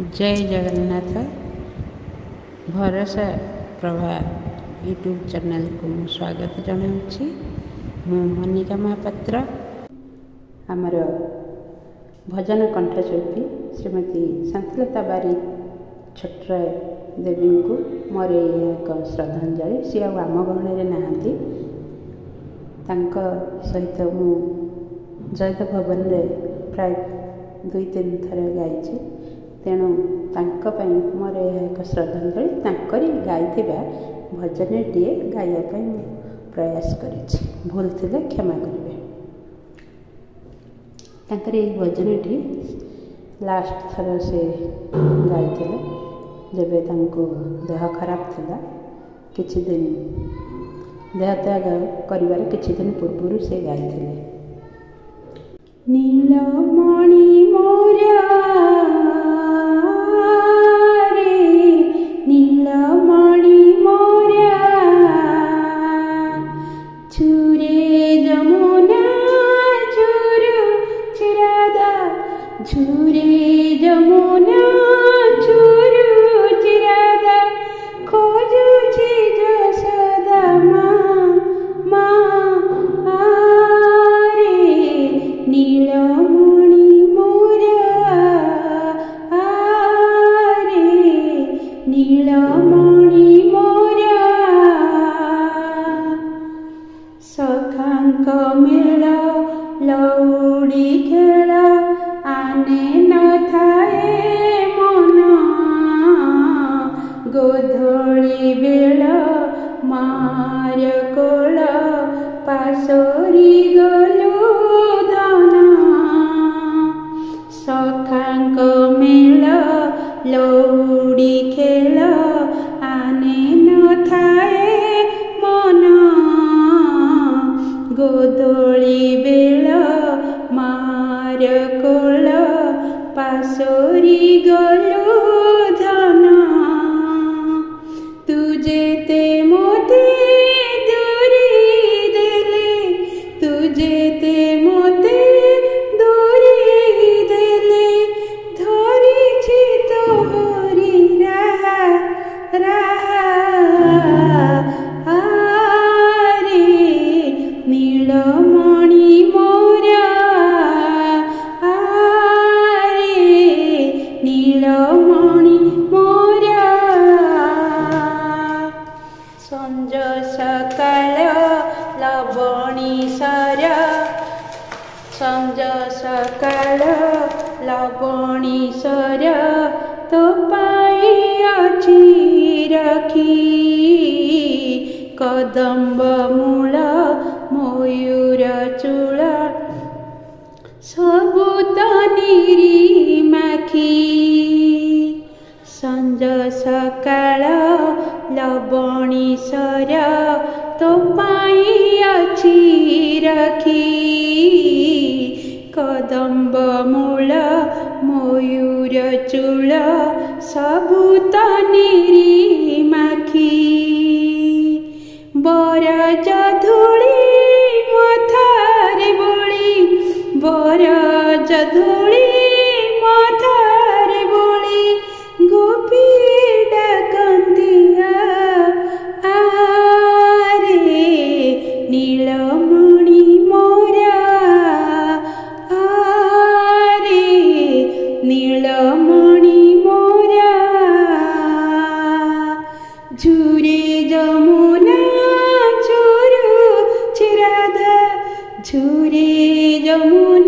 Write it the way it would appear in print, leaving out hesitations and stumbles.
जय जगन्नाथ। भरोसा Prabha YouTube channel को स्वागत जनाऊँगी। मनिका महापात्र आमर भजन कंठशिल्पी श्रीमती शांतिलता बारिक छट्टराय देवी को मोर एक श्रद्धांजलि। सी आम गहण नहांती सहित मु जयत भवन में प्राय 2-3 थर गाई। तेणु मोर एक श्रद्धांजलि तांकरी गाई भजनटी गाइबा प्रयास करी। भूल थे क्षमा करेंगे। तांकरी भजनटी लास्ट थर से गाई जब देह खराब थिला किछि दिन देह त्याग करिवार किछि दिन पूर्व से गाई। नीलमणि मोरा झूरे जमुना झूरू चिरादा खोजुछि जसोदा माँ आरे नीलमणि मोरा आरे नीलमणि मोरा सखांक मेल लौड़ी खेल आने न थाए मन गोधड़ी बेल मार कोल पासोरी गलु धन सखांक मेल लौड़ी खेल आने न थाए मन गोधड़ी बेल मार कोल पासोरी गलु धन तुझे मोते दूरी देले तुझे मोते दूरी देले धरिछि तोहरी राहा आरे नीलमणि मोरा नीलमणि मोरा संज सकाल लवणी सर संज सकाल लवणी सर तो पाई अछि रखी कदम्ब मूल मयूर चूल सबु तनिरी माखी संज सकाल लवणी सर तो पाई अछि रखी कदम्ब मूल मयूर चूल सबु तनिरी माखी बर जधूली मथारे बोली बर जधूली मथारे बोली गोपी डाकंदिया आरे नीलमणि मोरा आरे नीलमणि मोरा झूरे जमुना झूरू चिरादा झूरे जमुना